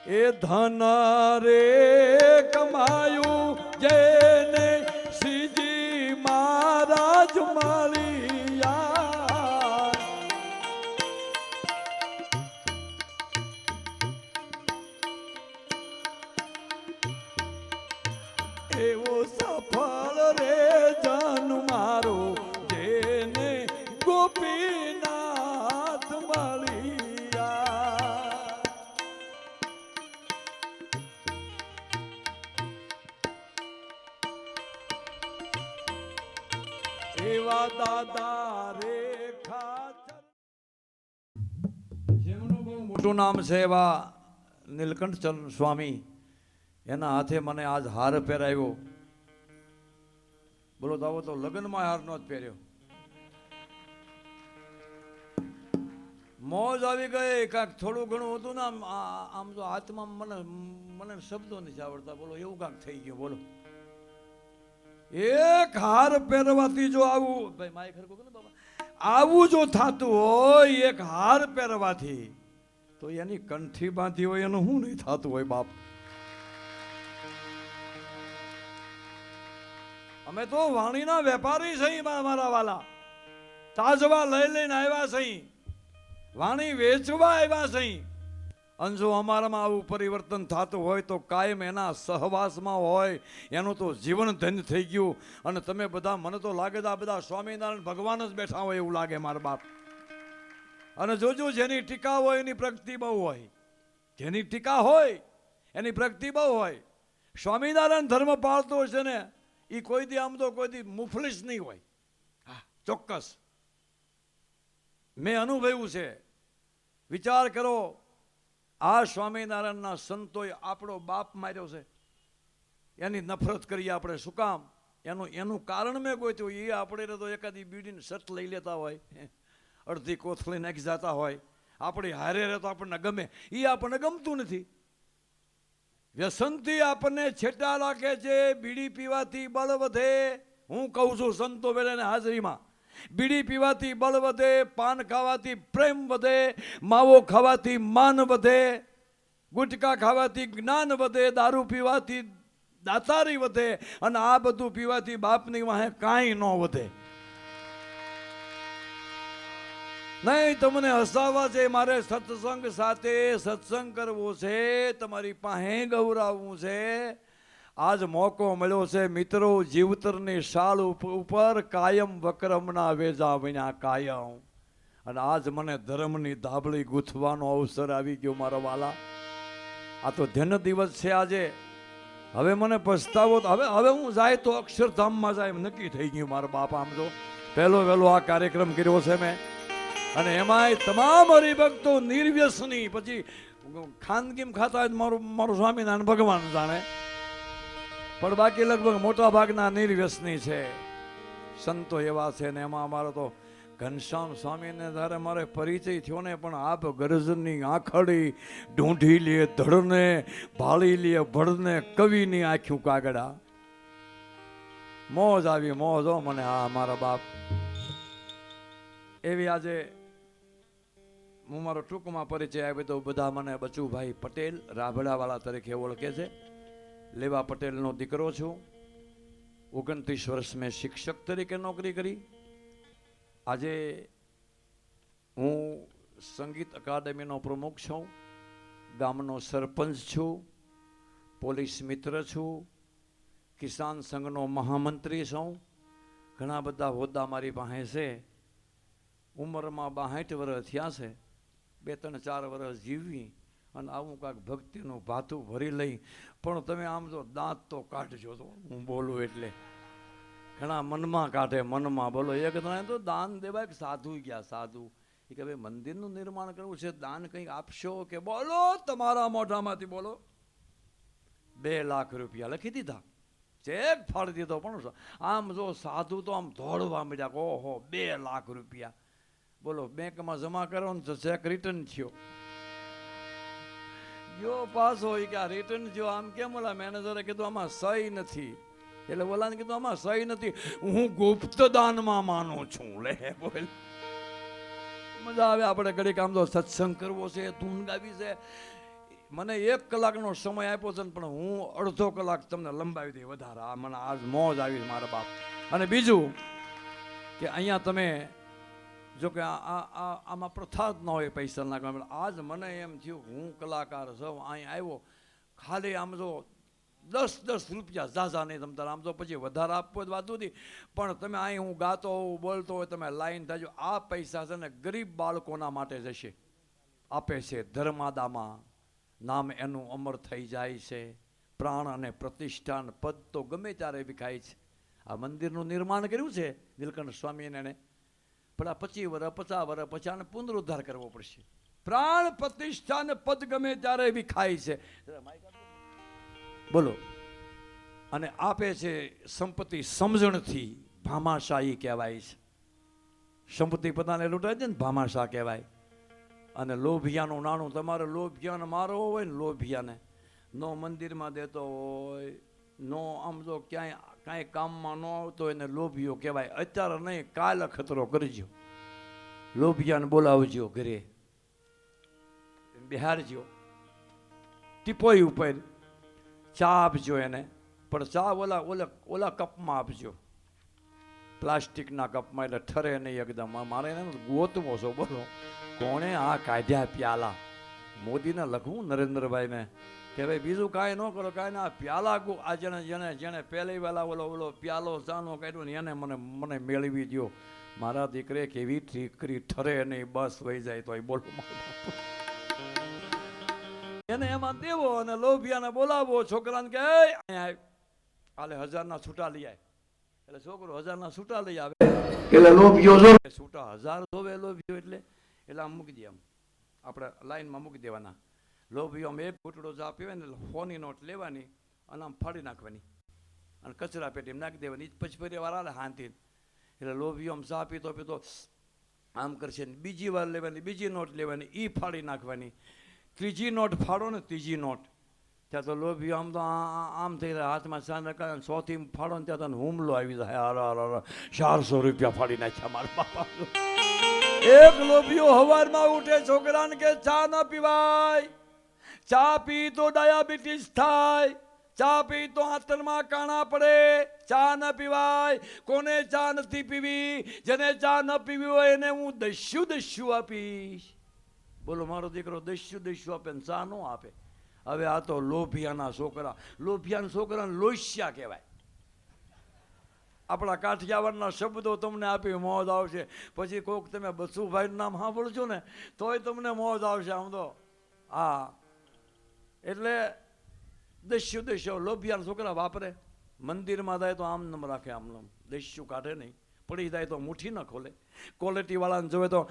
એ ધન રે કમાયું જેને શ્રીજી મહારાજ મળ્યા, એવો સફળ રે જન મારો જેને ગોપીનાથ મળ્યા. એવા દાદા રે ખાચર, જેમનું બહુ મોટું નામ છે એવા નીલકંઠ સ્વામી, એના હાથે મને આજ હાર પહેરાવ્યો. બોલો તો આવો તો લગ્નમાં હાર નો જ પહેર્યો. મોજ આવી ગઈ. કાંક થોડું ઘણું હતું ને આમ તો હાથમાં મને શબ્દો નથી આવડતા. બોલો એવું કાંક થઈ ગયું. બોલો એક હાર પહેરવાથી જો આવું, ભાઈ માય ખરકો ને બાબા, આવું જો થતું હોય એક હાર પહેરવાથી, તો એની કંઠી બાંધી હોય એનું શું નહીં થતું હોય બાપ. અમે તો વાણીના વેપારી સહી મારા વાલા, તાજવા લઈ લઈને આવ્યા સહી, વાણી વેચવા આવ્યા સહી. અને જો અમારામાં આવું પરિવર્તન થતું હોય તો કાયમ એના સહવાસમાં હોય, એનું તો જીવન ધન્ય થઈ ગયું. અને તમે બધા, મને તો લાગે છે આ બધા સ્વામિનારાયણ ભગવાન જ બેઠા હોય એવું લાગે મારા બાપ. અને જોજો જેની ટીકા હોય એની પ્રગતિ બહુ હોય, જેની ટીકા હોય એની પ્રગતિ બહુ હોય. સ્વામિનારાયણ ધર્મ પાળતો છે ને એ કોઈ દી આમ તો કોઈ દી મુફલિસ નહીં હોય. હા ચોક્કસ મેં અનુભવ્યું છે. વિચાર કરો, આ સ્વામિનારાયણના સંતોએ આપણો બાપ માર્યો છે, એની નફરત કરીએ આપણે. શું કામ? એનું કારણ મેં ગોત્યું. એ આપણે તો એકાદી બીડીની શર્ટ લઈ લેતા હોય, અડધી કોથળી નાખી જતા હોય, આપણી હારે રહે તો આપણને ગમે. એ આપણને ગમતું નથી. વ્યસનથી આપણને છેટા રાખે છે. બીડી પીવાથી બળ વધે. હું કહું છું સંતો વેળાની હાજરીમાં, બીડી પીવાથી બળ વધે, પાન ખાવાથી પ્રેમ વધે, માવો ખાવાથી માન વધે, ગુટકા ખાવાથી જ્ઞાન વધે, દારૂ પીવાથી દાતારી વધે, અને આ બધું પીવાથી બાપની વાહે કાંઈ ન વધે. નહીં તમને હસાવવા છે, મારે સત્સંગ સાથે સત્સંગ કરવો છે, તમારી પાસે ગૌરાવવું છે. આજ મોકો મળ્યો છે મિત્રો, જીવતરની શાળ ઉપર કાયમ વક્રમના વેજા વિના કાયમ. અને આજ મને ધર્મની ધાબળી ગૂંથવાનો અવસર આવી ગયો મારા વાલા. આ તો ધન્ય દિવસ છે આજે. હવે મને પછતાવો, હવે હું જાય તો અક્ષરધામમાં જાય એમ નક્કી થઈ ગયું મારા બાપ. આમ તો પહેલો આ કાર્યક્રમ કર્યો છે મેં, અને એમાંય તમામ હરિભક્તો નિર્વ્યસની. પછી ખાનગીમ ખાતા મારું સ્વામિનારાયણ ભગવાન જાણે, પણ બાકી લગભગ મોટા ભાગના નિર્વ્યસની છે. સંતો એવા છે ને એમાં અમારો તો ઘનશ્યામ સ્વામીને જ્યારે મારે પરિચય થયો ને, પણ આપ ગરજની આંખડી ઢૂંઢી લે ધડને, ભાળી લે ભળને, કવિની આંખ્યું કાગડા. મોજ આવી મોજ હો મને. હા મારા બાપ એવી. આજે હું મારો ટૂંકમાં પરિચય આપી દઉં. બધા મને બચુભાઈ પટેલ રાભડાવાળા તરીકે ઓળખે છે. લેવા પટેલનો દીકરો છું. 29 વર્ષ મેં શિક્ષક તરીકે નોકરી કરી. આજે હું સંગીત અકાદમીનો પ્રમુખ છું, ગામનો સરપંચ છું, પોલીસ મિત્ર છું, કિસાન સંઘનો મહામંત્રી છું. ઘણા બધા હોદ્દા મારી પાસે છે. ઉંમરમાં 62 વર્ષ થયા છે. 2-3-4 વર્ષ જીવવી અને આવું કાંઈક ભક્તિનું ભાતું ભરી લઈ. પણ તમે આમ જો દાંત તો કાઢજો તો હું બોલું એટલે. ઘણા મનમાં કાઢે, મનમાં. બોલો એક તો દાન દેવા એક સાધુ ગયા. સાધુ એ કે ભાઈ મંદિરનું નિર્માણ કરવું છે, દાન કંઈક આપશો કે? બોલો તમારા મોઢામાંથી બોલો. 2 લાખ રૂપિયા લખી દીધા, ચેક ફાડી દીધો. પણ આમ જો સાધુ તો આમ દોડવા મળ્યા. ઓહો 2 લાખ રૂપિયા. બોલો બેંકમાં જમા કરો ને તો ચેક રિટર્ન થયો. ગયો પાછો કે આ રિટર્ન થયો. આમ કેમ? ઓલા મેનેજરે કીધું આમાં સહી નથી. એટલે ઓલાને કીધું આમાં સહી નથી, હું ગુપ્ત દાનમાં માનું છું. લે બોલ, મજા આવે. આપણે ઘડીક આમ તો સત્સંગ કરવો છે, ધૂન ગાવી છે. મને 1 કલાકનો સમય આપ્યો છે ને, પણ હું અડધો કલાક તમને લંબાવી દઈ વધારે. આ મને આજ મોજ આવી મારા બાપ. અને બીજું કે અહીંયા તમે જો કે આમાં પ્રથા જ ન હોય પૈસા નાખવા. આજ મને એમ થયું હું કલાકાર છું, અહીં આવ્યો ખાલી આમ જો 10 રૂપિયા ઝાઝા નહીં તમ તારે, આમ તો પછી વધારે આપવો જ વાત નથી, પણ તમે અહીં હું ગાતો હોઉં બોલતો હોય તમે લાઈન થાજો. આ પૈસા છે ને ગરીબ બાળકોના માટે જશે, આપે છે ધર્માદામાં, નામ એનું અમર થઈ જાય છે. પ્રાણ અને પ્રતિષ્ઠાન પદ તો ગમે ત્યારે વિખાય છે. આ મંદિરનું નિર્માણ કર્યું છે નીલકંઠ સ્વામીને એને, પણ આ 25 વર્ષ 50 વર્ષ પછી આને પુનરુદ્ધાર કરવો પડશે. પ્રાણ પ્રતિષ્ઠા ને પદ ગમે ત્યારે વિખાય છે. બોલો. અને આપે છે સંપત્તિ સમજણથી, ભામાશાહી કહેવાય છે. સંપત્તિ પોતાને લૂંટાય છે ને ભામાશાહ કહેવાય. અને લોભિયાનું નાણું, તમારે લોભિયાને મારવો હોય ને, લોભિયાને નો મંદિરમાં દેતો હોય, નો આમ જો ક્યાંય કાંઈ કામમાં ન આવતો હોય ને લોભિયો કહેવાય. અત્યારે નહીં, કાલ ખતરો કરજો, લોભિયાને બોલાવજો ઘરે, બિહારજો, ટીપોઈ ઉપર ચા આપજો એને, પણ ચા ઓલા કપમાં આપજો, પ્લાસ્ટિકના કપમાં, એટલે ઠરે નહીં એકદમ. મારે એને ગોતવો છો. બોલો કોણે આ કાઢ્યા પ્યાલા? મોદીને લખવું નરેન્દ્રભાઈને કે ભાઈ બીજું કાંઈ ન કરો, કાંઈ ના, પ્યાલા આ જેને પહેલી વેલા ઓલો પ્યાલો ચાનો કાઢ્યો ને એને મને મેળવી દો. મારા દીકરે કેવી ઠીકરી, ઠરે નહીં, બસ વહી જાય તોય. બોલો એને એમાં દેવો અને લોભિયાને બોલાવો. છોકરાને કે હાલે 1000ના છૂટા લઈ આવે, એટલે છોકરો 1000ના છૂટા લઈ આવે, એટલે લોભિયો જો છૂટા 1000 જોવે લોભિયો, એટલે આમ મૂકી દે, આમ આપણે લાઈનમાં મૂકી દેવાના. લોભિયો આમ એક ઘૂંટડો ચા પીવે ને, એટલે 100ની નોટ લેવાની અને આમ ફાડી નાખવાની અને કચરા પેટીમાં નાખી દેવાની. પછી ફરી વાર હાલે શાંતિ, એટલે લોભિયો આમ ચા પીતો પીતો આમ કરશે ને બીજી વાર લેવાની, બીજી નોટ લેવાની, એ ફાડી નાખવાની. ત્રીજી નોટ ફાડો ને, ત્રીજી નોટ, ત્યાં તો લોભિયો આમ તો આમ થઈ રહ્યા, હાથમાં ચાંદ રખાય, 100થી ફાડો ને ત્યાં તો હુમલો આવી જાય. 400 રૂપિયા ફાડી નાખ્યા મારા બાપા. એક લોભિયો હવારમાં ઉઠે, છોકરાને કે ચા ન પીવાય, ચા પી તો ડાયાબિટીસ થાય, ચા પી તો આંતરમાં કાણા પડે, ચા ન પીવાય. કોને ચા નથી પીવી? જેને ચા ન પીવી હોય એને હું દસ્યુ આપીશ. બોલો મારો દીકરો દસ્યુ આપે ને ચા ન આપે. હવે આ તો લોભિયાના છોકરાને લોસ્યા કહેવાય. આપણા કાઠિયાવાડના શબ્દો તમને આપી મોજ આવશે. પછી કોક તમે બસુભાઈનું નામ સાંભળજો ને તોય તમને મોજ આવશે. આમ તો હા, એટલે દસ્યુ લોભિયાના છોકરા વાપરે. મંદિરમાં જાય તો આમ નમ રાખે, આમ નમ, દસ્યુ કાઢે નહીં. પડી જાય તો મુઠ્ઠી ન ખોલે. ક્વોલિટીવાળાને જોવે તો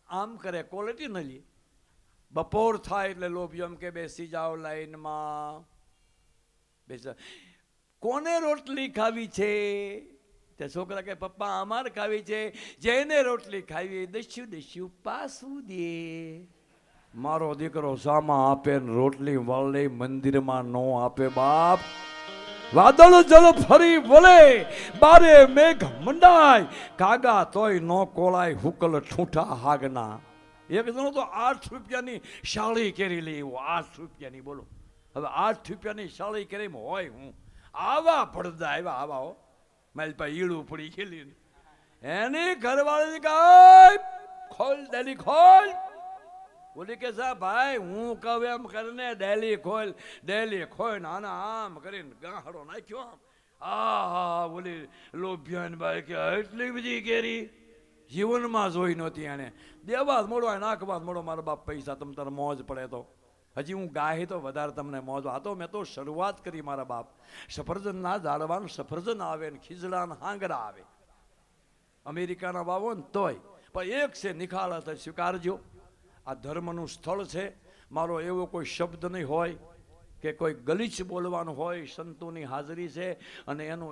આમ કરે, ક્વોલિટી ન લે. બપોર થાય એટલે લોભિયો એમ કે બેસી જાઓ લાઈનમાં, બેસા. કોને રોટલી ખાવી છે? તે છોકરા કે પપ્પા અમારે ખાવી છે. જેને રોટલી ખાવી દસ્યુ પાસું દે. મારો દીકરો સામા આપે ને રોટલી વાળે મંદિરમાં નો આપે. બાપ વાદળ જલ ફરી વળે, બારે મેઘ મંડાય, કાગા તોય નો કોળાય, હુકલ ઠૂઠા હાગના. એક જણો તો 8 રૂપિયાની શાળી કેરી લઈ આવ્યો, 8 રૂપિયાની. બોલો હવે 8 રૂપિયાની શાળી કેરી હોય હું આવા પડદા આવ્યા, આવા હો મારી પાસે ઈળું પડી ખેલી. એની ઘરવાળી ગાય ખોલ, ડેલી ખોલ. બોલી કે સા ભાઈ હું કહું એમ કરીને ડેલી ખોલ ને આના આમ કરીને ગાહડો નાખ્યો. આમ હા બોલી લોભિયાન ભાઈ કે એટલી બધી કેરી જીવનમાં જોઈ નહોતી એને. દેવા મોડો નાખવા મોડો મારા બાપ પૈસા તમ તારે મોજ પડે તો. હજી હું ગાહી તો વધારે તમને મોજ. આ તો મેં તો શરૂઆત કરી મારા બાપ. સફરજનના ઝાડવાનું સફરજન આવે ને ખીજડાના હાંગરા આવે. અમેરિકાના વાવો ને તોય પણ એક છે નિખાલત સ્વીકારજો. આ ધર્મનું સ્થળ છે. મારો એવો કોઈ શબ્દ નહીં હોય કે કોઈ ગલીચ બોલવાનું હોય. સંતોની હાજરી છે અને એનું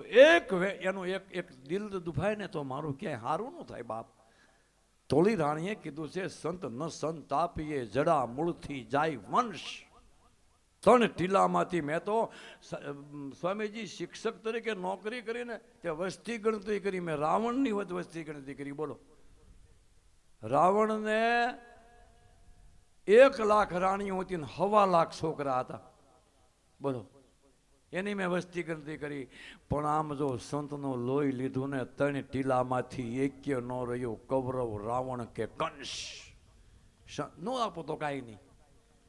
એક દિલ દુભાય ને તો મારું ક્યાંય સારું ન થાય બાપ. તોળી રાણીએ કીધું છે સંત ન સંતાપીએ જડા મૂળથી જાય વંશ. 3 ટીલામાંથી મેં તો સ્વામીજી શિક્ષક તરીકે નોકરી કરીને તે વસ્તી ગણતરી કરી. મેં રાવણની વસ્તી ગણતરી કરી. બોલો રાવણને 1,00,000 રાણીઓ હતી ને 1,25,000 છોકરા હતા. બોલો, એની મેં વસ્તી ગણતરી કરી. પણ આમ જો સંતનો લોહી લીધું ને 3 ટીલામાંથી એક્ય ન રહ્યો કૌરવ, રાવણ કે કંસ. નો આપો તો કાંઈ નહીં,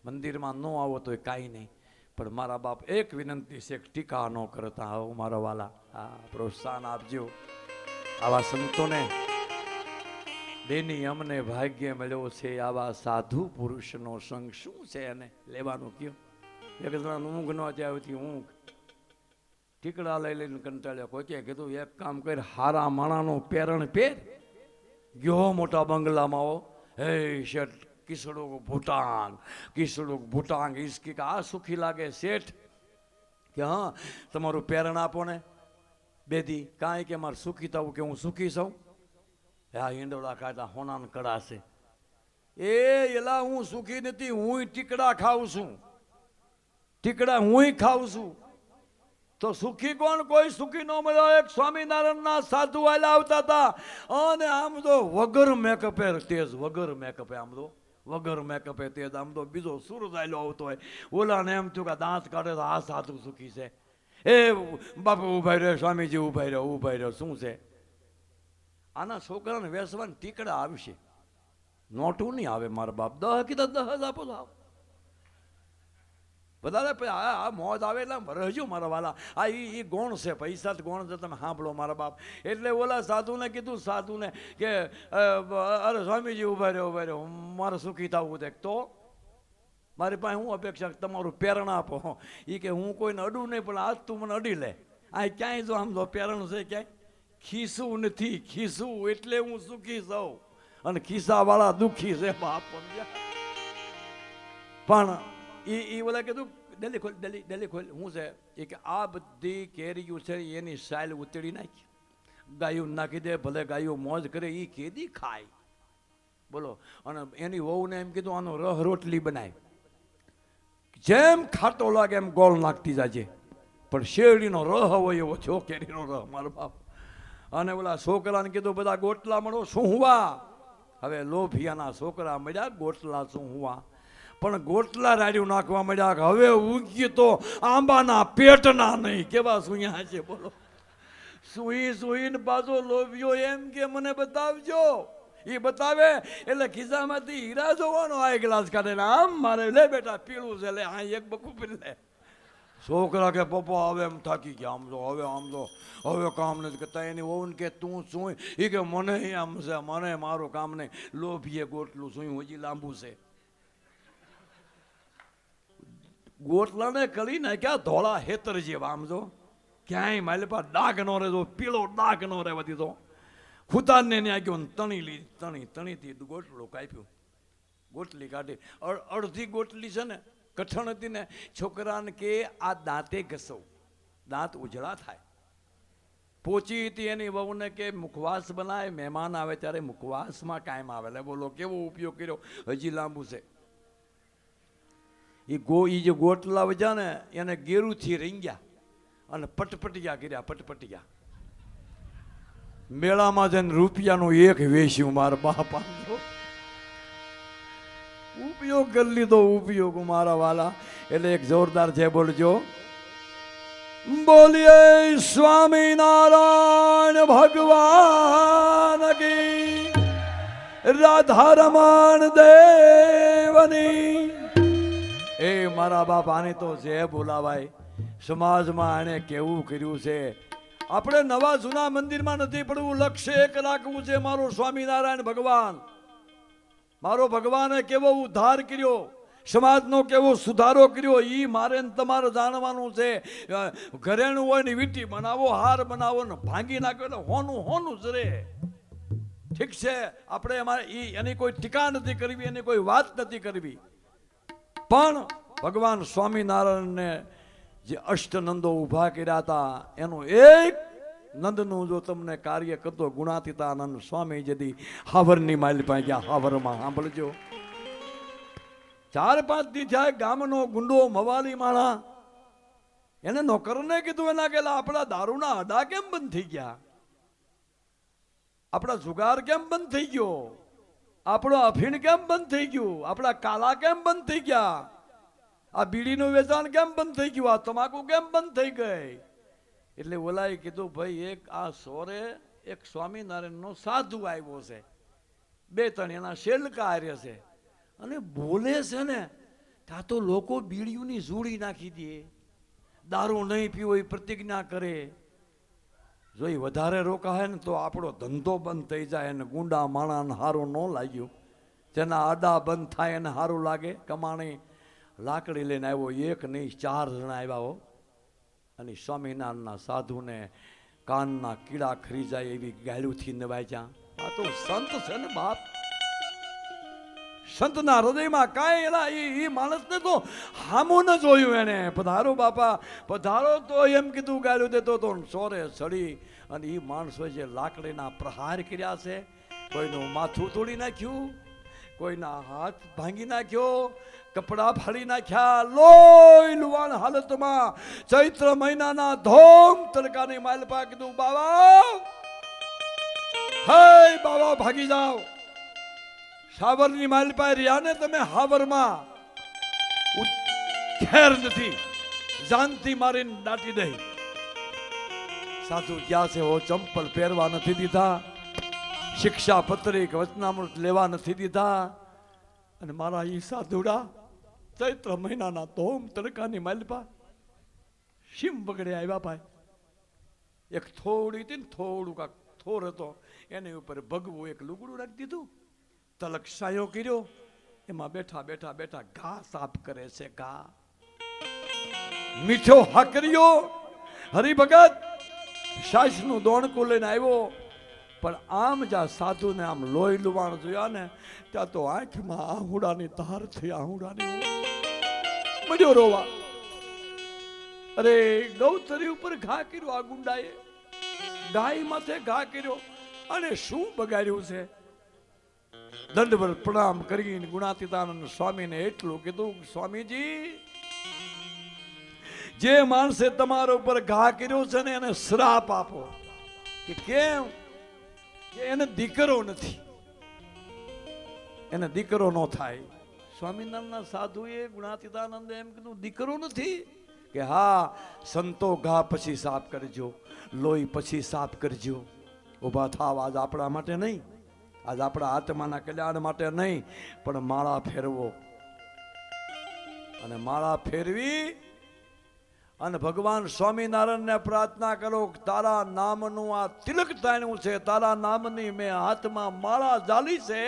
મંદિરમાં ન આવો તો કાંઈ નહીં, પણ મારા બાપ એક વિનંતી છે, ટીકા ન કરતા આવો મારા વાલા. હા, પ્રોત્સાહન આપજો આવા સંતોને. બેની અમને ભાગ્ય મળ્યો છે આવા સાધુ પુરુષનો સંગ. શું છે એને લેવાનું કયો? એક જણા ઊંઘ ન આવતી, ઊંઘ ટીકડા લઈ લઈને કંટાળ્યો. કોઈ કીધું એક કામ કર, હારા માણાનું પેરણ પહેર, ગયો મોટા બંગલામાં હો, હે શેઠ કિસડો ભૂટાંગ, કિસડો ભૂટાંગ ઈસકી આ સુખી લાગે શેઠ? કે હા, તમારું પેરણ આપો ને બેદી. કાંઈ કે મારે સુખી થવું, કે હું સુખી છું? હા, ઈંડોળા કાઢા હોનાન કડાશે. એલા હું સુખી નથી, હું ટીકડા ખાઉં છું, ટીકડા હું ખાઉં છું. તો સુખી કોણ? કોઈ સુખી ન મળ્યો. એક સ્વામિનારાયણના સાધુ આલા આવતા હતા, અને આમ તો વગર મેકઅપે તેજ, વગર મેકઅપે, આમ તો વગર મેકઅપે તેજ. આમ તો બીજો સૂરજ આયલો આવતો હોય, ઓલાને એમ થયું કે દાંત કાઢે તો આ સાધુ સુખી છે. એ બાપુ ઉભા રહ્યો, સ્વામીજી ઉભા રહ્યો, ઉભા રહ્યો. શું છે આના છોકરાને વેસવાને? ટીકડા આવશે, નોટું નહીં આવે મારા બાપ. 10 કીધા 10 આપો લાવ. વધારે આ મોજ આવે એટલે રહેજો મારા વાલા. આ એ ગોણ છે, પૈસા ગોણ છે, તમે સાંભળો મારા બાપ. એટલે ઓલા સાધુને કીધું, સાધુને કે અરે સ્વામીજી ઉભા રહ્યો, ઉભા રહ્યો, મારે સુખી થવું છે. તો મારી પાસે હું અપેક્ષા, તમારું પેરણ આપો. એ કે હું કોઈને અડું નહીં, પણ આજ તું મને અડી લે. આ ક્યાંય જો આમ જો પેરણ છે, ક્યાંય ખીસું નથી, ખીસું એટલે હું સુખી છું, અને ખિસ્સા વાળા દુખી છે બાપ. પણ એ ઓલા કીધું ડેલી ખોલ, ડેલી ખોલ. શું છે એ કે આ બધી કેરીઓ છે એની સાઈલ ઉતરી નાખી, ગાયું નાખી દે, ભલે ગાયું મોજ કરે, એ કેદી ખાય? બોલો. અને એની વહુને એમ કીધું આનો રહ રોટલી બનાય, જેમ ખાટો લાગે એમ ગોળ નાખતી જાજે, પણ શેરડીનો રહ હોય એવો છો, કેરીનો રહ મારો બાપ. અને ઓલા છોકરાને કીધું બધા ગોટલા મળો સૂહવા. હવે લોભિયાના છોકરા મળ્યા ગોટલા સૂહવા, પણ ગોટલા રાડ્યું નાખવા મળ્યા. હવે ઉગી તો આંબાના પેટના નહીં, કેવા સુયા છે બોલો. સુઈ સુઈને પાછો લોભિયો એમ કે મને બતાવજો. એ બતાવે એટલે ખિસ્સામાંથી હીરા જોવાનો આ ગ્લાસ કાઢે ને આમ મારે, લે બેટા પીળું છે, લે આ એક બકું પી લે. છોકરા કે પપ્પા હવે એમ થાકી ગયા, આમ જો હવે, આમ જો હવે કામ નથી કરતા. એની વહુને કે તું શું? એ કે મને આમ છે, મને મારું કામ નહીં. લોભીએ ગોટલું સુયું હજી લાંબુ છે. ગોટલાને કરી નાખ્યા ધોળા હેતર જેવા, આમ જો ક્યાંય માલપા ડાઘ નો રહેતો, પીળો ડાઘ નો રહેવા દીધો. ખુતારને ત્યાં ગયો, તણીથી ગોટલું કાપ્યું, ગોટલી કાઢી. અડધી ગોટલી છે ને કઠણ હતી ને, છોકરાને કે આ દાંતે ઘસવ, દાંત ઉજળા થાય. પોચી હતી એની વહુને કે મુખવાસ બનાય, મહેમાન આવે ત્યારે મુખવાસમાં કાયમ આવે. એટલે બોલો કેવો ઉપયોગ કર્યો, હજી લાંબુ છે. એ જે ગોટલા વજા ને એને ગેરુથી રીંગ્યા અને પટપટિયા કર્યા, પટપટિયા. મેળામાં જઈને રૂપિયાનું એક વેચ્યું મારા બાપા. ઉપયોગ કરી લીધો, ઉપયોગ મારા વાલા. એટલે એક જોરદાર છે, બોલજો. બોલીએ સ્વામિનારાયણ ભગવાન કી, રાધા રમણ દેવની. એ મારા બાપ, આની તો જે બોલાવાય. સમાજમાં આને કેવું કર્યું છે. આપણે નવા જૂના મંદિરમાં નથી પડવું, લક્ષ્ય એક રાખવું છે. મારો સ્વામિનારાયણ ભગવાન, મારો ભગવાને કેવો ઉદ્ધાર કર્યો, સમાજનો કેવો સુધારો કર્યો, એ મારે તમારે જાણવાનું છે. ઘરેણું હોય ને વીંટી બનાવો, હાર બનાવો ને ભાંગી નાખો એટલે હોનું હોનું જ રે. ઠીક છે, આપણે એમાં એની કોઈ ટીકા નથી કરવી, એની કોઈ વાત નથી કરવી. પણ ભગવાન સ્વામિનારાયણને જે અષ્ટનંદો ઊભા કર્યા હતા, એનું એક નંદનું જો તમને કાર્ય કરતો ગુણાતીતાનંદ સ્વામી જદી હાવરની માઇલ પાસે ગયા. હાવરમાં સાંભળજો, 4-5 દી થયા, ગામનો ગુંડો મવાલી માણા એને નોકરને કીધું, એના કેલા આપણા દારૂના અડા કેમ બંધ થઈ ગયા, આપણા જુગાર કેમ બંધ થઈ ગયો, આપણો અફીણ કેમ બંધ થઈ ગયું? આપણા કાલા કેમ બંધ થઈ ગયા? આ બીડીનું વેચાણ કેમ બંધ થઈ ગયું? આ તમાકુ કેમ બંધ થઈ ગઈ? એટલે ઓલાએ કીધું, ભાઈ એક આ સોરે એક સ્વામિનારાયણનો સાધુ આવ્યો છે, 2-3 એના શેલકા હારે છે, અને બોલે છે ને ત્યાં તો લોકો બીડીઓની જોડી નાખી દે, દારૂ નહીં પીવો એ પ્રતિજ્ઞા કરે. જો એ વધારે રોકાય ને તો આપણો ધંધો બંધ થઈ જાય, અને ગુંડા માણાને સારું ન લાગ્યું. જેના આડા બંધ થાય એને સારું લાગે. કમાણી લાકડી લઈને આવ્યો, 1 નહીં 4 જણા આવ્યા હો, અને સ્વામિનારાયણના સાધુને કાનના કીડા ખરી જાય એવી ગાળ્યુંથી નવાય. આ તો સંત છે ને બાપ. સંતના હૃદયમાં કાંઈ એના એ માણસને તો હામું ન જોયું એને. પધારો બાપા પધારો તો એમ કીધું, ગાળ્યું દેતો તો સોરે સડી. અને એ માણસો જે લાકડીના પ્રહાર કર્યા છે, કોઈનું માથું તોડી નાખ્યું, કોઈના હાથ ભાંગી નાખ્યો, કપડા ફાડી નાખ્યા, લોહી લુવાણ હાલતમાં ચૈત્ર મહિનાના ધોમ તડકાની માલપા કીધું, બાબા હે બાબા ભાગી જાઓ. સાવરની માલપા રહ્યા ને તમે, હાવરમાં ખેર નથી, જાનથી મારીને દાટી દઈ. સાધુ ક્યાં છે? ઓ ચંપલ પહેરવા નથી દીધા, શિક્ષા પત્રિક વચનામૃત લેવા નથી દીધા. અને મારા ઈ સાધુડા ચૈત્ર મહિનાના ધોમ તડકાની માલપા શીમ બગડે આવ્યા ભાઈ. એક થોડી હતી ને, થોડું કાક થોર હતો, એની ઉપર ભગવું એક લુગડું રાખી દીધું, તલક સાયો કર્યો, એમાં બેઠા બેઠા બેઠા ઘા સાફ કરે છે. ઘા મીઠો હાકર્યો. હરિભગત સાસનું દોણકું લઈને આવ્યો, પણ આમ જ્યાં સાધુને આમ લોહી લુવાણ જોયા ને, ત્યાં તો આંખમાં આહુડાની ધાર થઈ. આહુડાની મળ્યો રોવા. અરે ગૌતરી ઉપર ઘા કર્યો આ ગુંડાએ, ગાય માથે ઘા કર્યો, અને શું બગાડ્યું છે? દંડવત પ્રણામ કરીને ગુણાતીતાનંદ સ્વામીને એટલું કીધું, સ્વામીજી જે માણસે તમારા ઉપર ઘા કર્યો છે ને એને શ્રાપ આપો. કે કેમ? કે એને દીકરો નથી, એને દીકરો ન થાય. સ્વામિનારાયણના સાધુએ ગુણાતીતાનંદે એમ કીધું, દીકરો નથી? કે હા, સંતો ઘા પછી સાફ કરજો, લોહી પછી સાફ કરજો. ઊભા થાવ. આજ આપણા માટે નહીં, આજ આપણા આત્માના કલ્યાણ માટે નહીં, પણ માળા ફેરવો. અને માળા ફેરવી અને ભગવાન સ્વામિનારાયણને પ્રાર્થના કરો, તારા નામનું આ તિલક તાણ્યું છે, તારા નામની મેં હાથમાં માળા ઝાલી છે.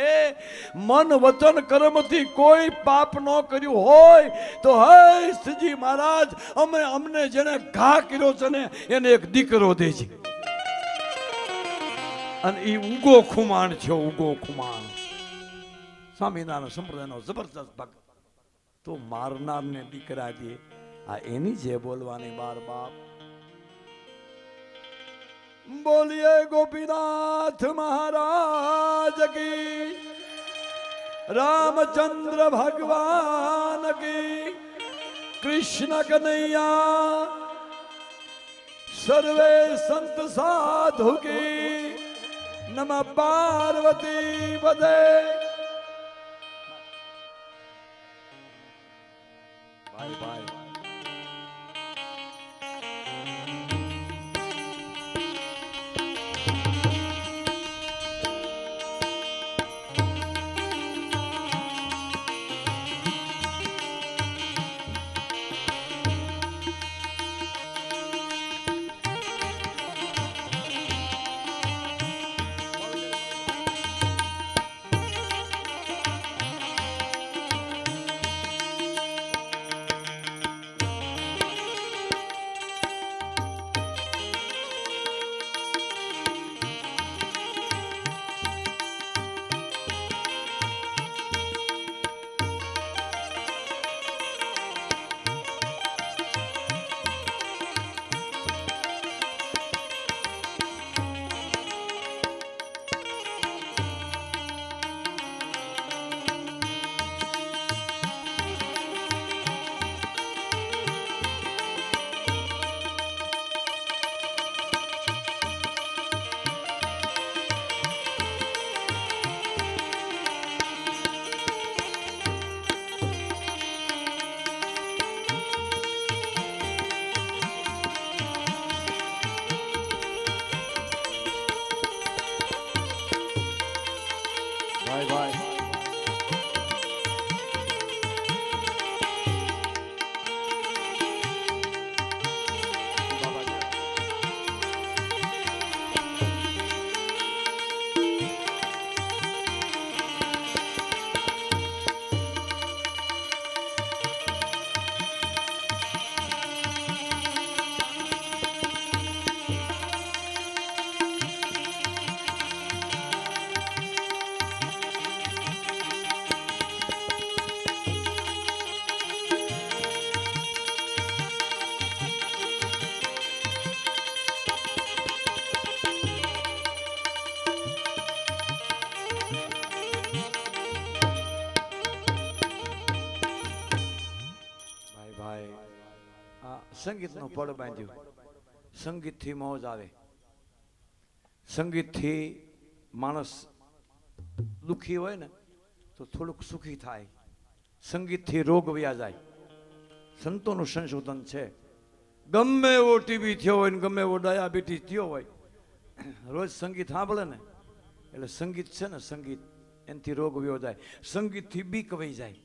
મન વચન કર્મથી કોઈ પાપ ન કર્યું હોય તો હે શ્રીજી મહારાજ, અમને જેને ઘા કર્યો છે ને એને એક દીકરો દેજે. અને એ ઉગો ખુમાણ છે, ઉગો ખુમાણ. સ્વામિનારાયણ સંપ્રદાયનો જબરદસ્ત ભક્ત. તો મારનારને દીકરા દે, આ એની જે બોલવાની બાર બાપ. બોલીએ ગોપીનાથ મહારાજ કી, રામચંદ્ર ભગવાન કી, કૃષ્ણ કનૈયા સર્વે સંત સાધુ કી. નમઃ પાર્વતી પદે. ભાઈ ભાઈ આ સંગીતનું પડ બાંધ્યું. સંગીતથી મોજ આવે, સંગીતથી માણસ દુઃખી હોય ને તો થોડુંક સુખી થાય, સંગીતથી રોગ વ્યા જાય. સંતોનું સંશોધન છે, ગમે એવો ટીબી થયો હોય ને ગમે એવો ડાયાબિટીસ થયો હોય, રોજ સંગીત સાંભળે ને એટલે સંગીત છે ને સંગીત એનાથી રોગ વ્યો જાય. સંગીતથી બીક વહી જાય.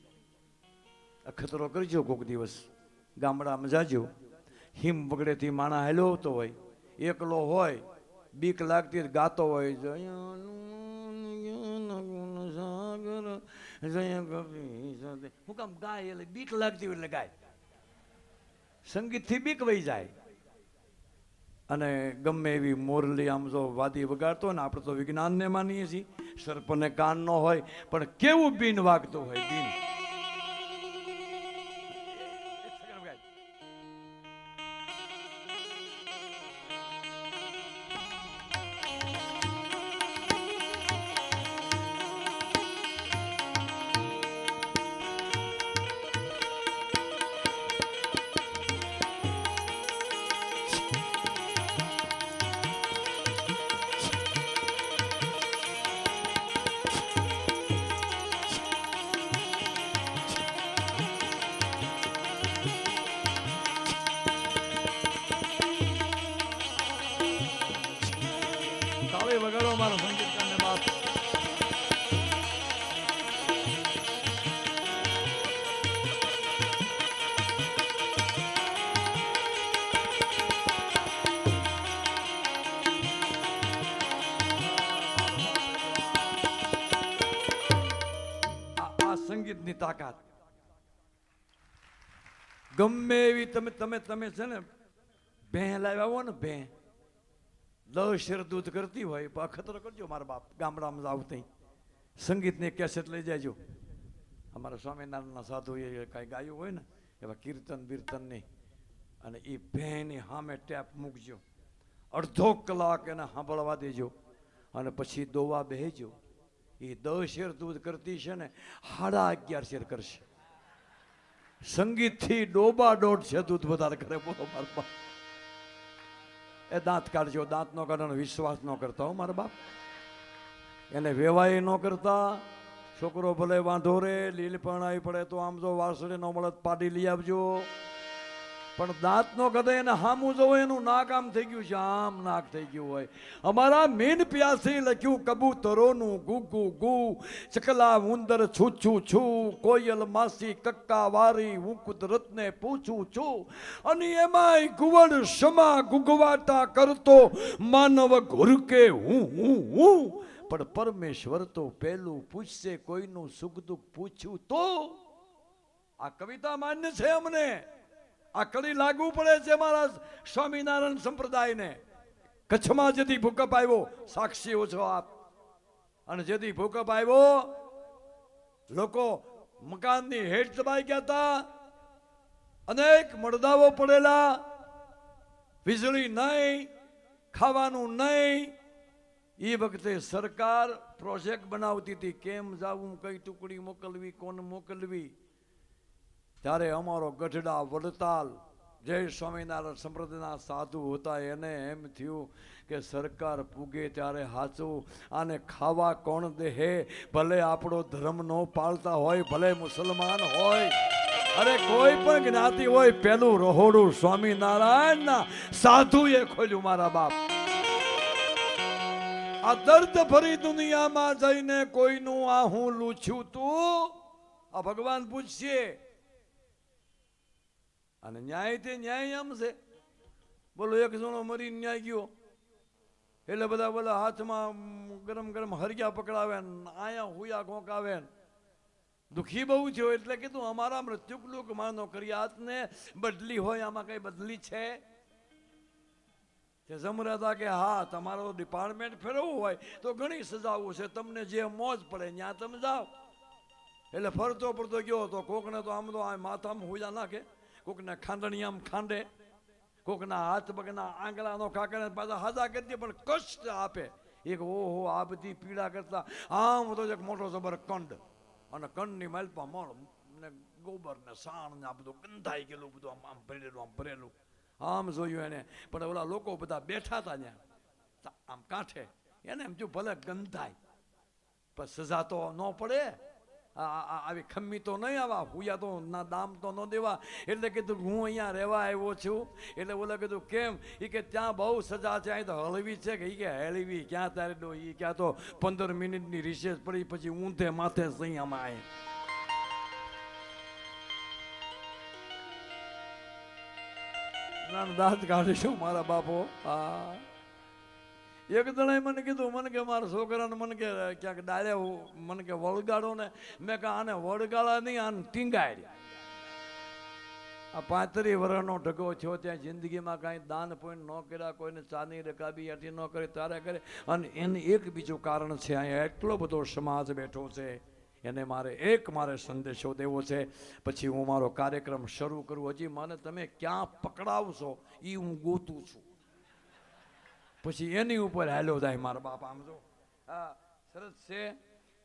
અખતરો કરજો કોઈક દિવસ, ગામડામાં જાજો, હિમ વગડેથી માણા હેલો આવતો હોય, એકલો હોય, બીક લાગતી ગાતો હોય, હું કામ ગાય એટલે બીક લાગતી હોય એટલે ગાય. સંગીતથી બીક વહી જાય. અને ગમે એવી મોરલી આમ જો વાદી વગાડતો ને, આપણે તો વિજ્ઞાનને માનીએ છીએ, સર્પને કાન ન હોય પણ કેવું બીન વાગતું હોય, બીન. વગાડો મારો સંગીતકારને બાપ. આ સંગીતની તાકાત ગમે એવી. તમે તમે તમે છે ને ભેં લાવ્યા હો ને, ભેં 10 શેર દૂધ કરતી હોય, અખતરો કરજો મારા બાપ. ગામડામાં જાવ તઈ સંગીતની કેસેટ લઈ જાયજો. અમારા સ્વામિનારાયણના સાધુએ કાંઈ ગાયું હોય ને એવા કીર્તન બીર્તન નહીં, અને એ ભેની સામે ટેપ મૂકજો, અડધો કલાક એને સાંભળવા દેજો, અને પછી દોવા બેહજો. એ 10 શેર દૂધ કરતી છે ને 11.5 શેર કરશે. સંગીતથી ડોબા દોઢ છે દૂધ વધારે કરે. બોલો મારા બાપ. એ દાંત કાઢજો, દાંત નો કાઢવાનો વિશ્વાસ ન કરતા હો મારા બાપ. એને વેવાય ન કરતા. છોકરો ભલે વાંધો રે, લીલ પણ આવી પડે તો આમ જો વાસળે નો મળે પાડી લઈ આવજો, પણ દાંત નો કદે એને હામું જોવો, એનું નાક આમ થઈ ગયું છે, આમ નાક થઈ ગયું હોય. અમારા મીન પ્યાસી લખ્યું કબૂતરોનું ગુગુ ગુ, ચકલા ઉંદર છૂછું છું, કોયલ માસી કક્કા વારી, હું કુદરતને પૂછું છું. અને એમાંય કુવડ સમા ગુગવાટા કરતો માનવ ઘુરકે હું. પણ પરમેશ્વર તો પેલું પૂછશે, કોઈનું સુખ દુઃખ પૂછ્યું તો. આ કવિતા માન્ય છે અમને. આ કડી લાગુ પડે છે મારા સ્વામિનારાયણ સંપ્રદાયને. કચ્છમાં જેથી ભૂકંપ આવ્યો, સાક્ષીઓ છો આપ. અને જેથી ભૂકંપ આવ્યો, લોકો મકાનની હેઠ દબાઈ ગયા હતા, અનેક મળદાઓ પડેલા, વીજળી નહીં, ખાવાનું નહીં. એ વખતે સરકાર પ્રોજેક્ટ બનાવતી હતી, કેમ જાવું, કઈ ટુકડી મોકલવી, કોણ મોકલવી. ત્યારે અમારો ગઢડા વડતાલ જય સ્વામિનારાયણ સંપ્રદાયના સાધુ હતા, એને એમ થયું કે સરકાર પૂગે ત્યારે હાચું, આને ખાવા કોણ દેહે, ભલે આપણો ધર્મ નો પાળતા હોય, ભલે મુસલમાન હોય, અરે કોઈ પણ જ્ઞાતિ હોય, પેલું રહોડું સ્વામિનારાયણના સાધુએ ખોલ્યું મારા બાપ. આ દર્દ ભરી દુનિયામાં જઈને કોઈનું આ હું લૂછ્યું તું, આ ભગવાન પૂછશે. અને ન્યાય તે ન્યાય એમ છે. બોલો એક જણો મરી ન્યાય ગયો એટલે બધા બોલા હાથમાં ગરમ ગરમ હરિયા પકડાવે, આયા હુયા ઘોંકાવે. દુખી બહુ થયો એટલે કીધું અમારા મૃત્યુકલુક માનો કર્યાતને બદલી હોય, આમાં કઈ બદલી છે? તે જમરા હતા કે હા, તમારો ડિપાર્ટમેન્ટ ફેરવવું હોય તો ઘણી સજાઓ છે, તમને જે મોજ પડે ત્યાં તમે જાઓ. એટલે ફરતો પડતો ગયો તો કોકને તો આમ તો આ માથામાં હુયા નાખે, કોકને ખાંડણી આમ ખાંડે, કોકના હાથ પગના આંગળાનો કાકડે પાછા હાજા કરી દે, પણ કષ્ટ આપે. એક ઓહો આ બધી પીડા કરતા આમ તો એક મોટો જબર કંડ, અને કંડની માલપા મળ ને ગોબર ને સાણ ને આ બધું ગંધાઈ ગયેલું બધું આમ ભરેલું આમ જોયું એને. પણ ઓલા લોકો બધા બેઠા હતા ત્યાં આમ કાંઠે, એને એમ જો ભલે ગંધાય પણ સજા તો ન પડે, આવી ખમ્મી તો નહીં આવા હુયા તો ના દામ તો ન દેવા. એટલે કીધું હું અહીંયા રહેવા આવ્યો છું. એટલે ઓલા કીધું કેમ? એ કે ત્યાં બહુ સજા છે, અહીં તો હળવી છે. કે એ કે હળવી ક્યાં તારે ડો, એ ક્યાં તો 15 મિનિટની રિસેસ પડી પછી ઊંધે માથે સહી આમાં આય. દાંત કાઢીશું મારા બાપો. હા, એક દણાએ મને કીધું, મને કે મારા છોકરાને મને કે ક્યાંક ડાળે મને કે વળગાડો ને. મેં કહા આને વળગાડા નહીં, આને ટીંગાડ. આ 35 વર્ષનો ઢગો છો, ત્યાં જિંદગીમાં કાંઈ દાન પુણ્ય ન કર્યા, કોઈને ચાની રકાબી અટી ન કરે, તારે કરે. અને એને એક બીજું કારણ છે, અહીંયા એટલો બધો સમાજ બેઠો છે, એને મારે સંદેશો દેવો છે. પછી હું મારો કાર્યક્રમ શરૂ કરું. હજી મને તમે ક્યાં પકડાવશો એ હું ગોતું છું, પછી એની ઉપર હાલ્યો જાય મારા બાપા. આમ જો હા, સરસ છે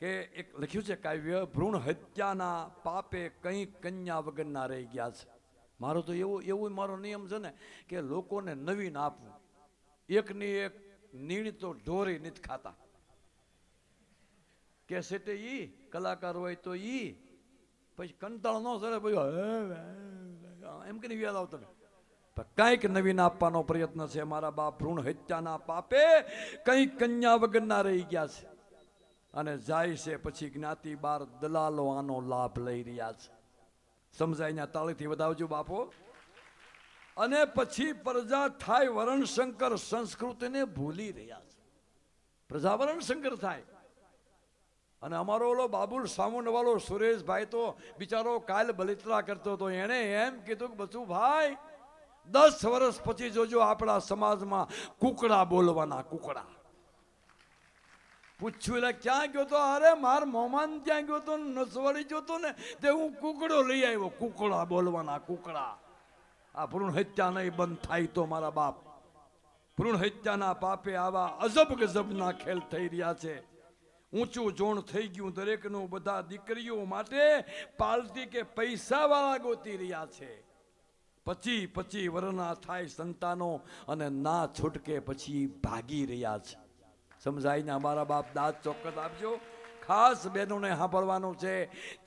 કે એક લખ્યું છે કાવ્ય, ભ્રૂણ હત્યાના પાપે કંઈ કન્યા વગરના રહી ગયા છે. મારો તો એવું મારો નિયમ છે ને કે લોકોને નવીન આપવું. એકની એક નીણ તો ઢોરી નથી ખાતા. કેસેટે ઈ કલાકાર હોય તો ઈ પછી કંટાળો ન સરે પછી એમ કરીને વ્યાજ આવ તમે. કંઈક નવીન આપવાનો પ્રયત્ન છે. મારા બાપ ભ્રૂણ હત્યાના પાપે કંઈક કન્યા વગરના રહી ગયા છે અને જાય છે પછી જ્ઞાતિ બાર દલાલો આનો લાભ લઈ રહ્યા છે. સમજાય? તાળીથી વધાવજો બાપો. અને પછી પ્રજા થાય વર્ણશંકર, સંસ્કૃતિને ભૂલી રહ્યા છે. પ્રજા વર્ણશંકર થાય. અને અમારો ઓલો બાબુલ સામુંડ વાળો સુરેશભાઈ તો બિચારો કાલ બલિત્રા કરતો હતો. એને એમ કીધું કે બચુ ભાઈ 10 વર્ષ પછી જોજો આપણા સમાજમાં કુકડા બોલવાના. કુકડા પૂછ્યું એટલે ક્યાં ગયો તો? અરે માર મોમાન ત્યાં ગયો તો, નસવાડી ગયો તો ને તે હું કુકડો લઈ આવ્યો. કુકડા બોલવાના, કુકડા. આ ભ્રૂણ હત્યા નહીં બંધ થાય તો મારા બાપ, ભ્રૂણ હત્યાના પાપે આવા અજબ ગજબના ખેલ થઈ રહ્યા છે. ઊંચું જોણ થઈ ગયું દરેકનું. બધા દીકરીઓ માટે પાલટી કે પૈસા વાળા ગોતી રહ્યા છે. 25 વર્ષના થાય સંતાનો અને ના છૂટકે પછી ભાગી રહ્યા છે. સમજાય ને? અમારા બાપ દાંત ચોક્કસ આપજો. ખાસ બહેનોને સાંભળવાનું છે.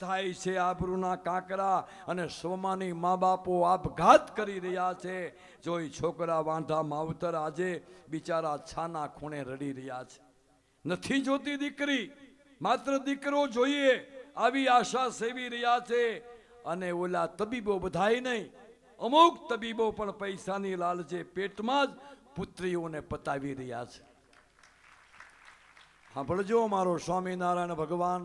થાય છે આબરૂના કાંકરા અને સોમાની મા બાપો આપઘાત કરી રહ્યા છે. જોઈ છોકરા વાંઢા માવતર આજે બિચારા છાના ખૂણે રડી રહ્યા છે. નથી જોતી દીકરી, માત્ર દીકરો જોઈએ આવી આશા સેવી રહ્યા છે. અને ઓલા તબીબો બધાય નહીં, અમુક તબીબો પણ પૈસાની લાલચે પેટમાં જ પુત્રીઓને પતાવી રહ્યા છે. સાંભળજો, મારો સ્વામિનારાયણ ભગવાન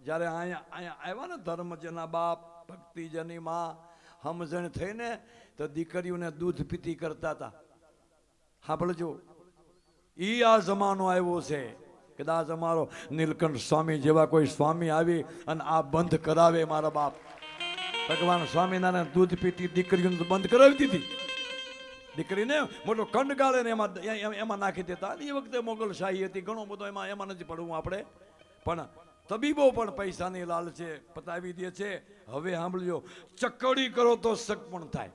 જ્યારે અહીંયા આવ્યા ને, ધર્મજના બાપ, ભક્તિજની માં, સમજણ થઈને તો દીકરીઓને દૂધ પીતી કરતા હતા. સાંભળજો, ઈ આ જમાનો આવ્યો છે. કદાચ અમારો નીલકંઠ સ્વામી જેવા કોઈ સ્વામી આવી અને આ બંધ કરાવે. મારા બાપ ભગવાન સ્વામિનારાયણ દૂધ પીતી દીકરીઓને બંધ કરાવી દીધી. દીકરીને મોટો કંડ ગાળે ને એમાં નાખી દેતા. એ વખતે મોગલ શાહી હતી, ઘણો બધો એમાં નથી પડવું આપણે. પણ તબીબો પણ પૈસાની લાલચે પતાવી દે છે. હવે સાંભળજો, ચકડી કરો તો શક પણ થાય.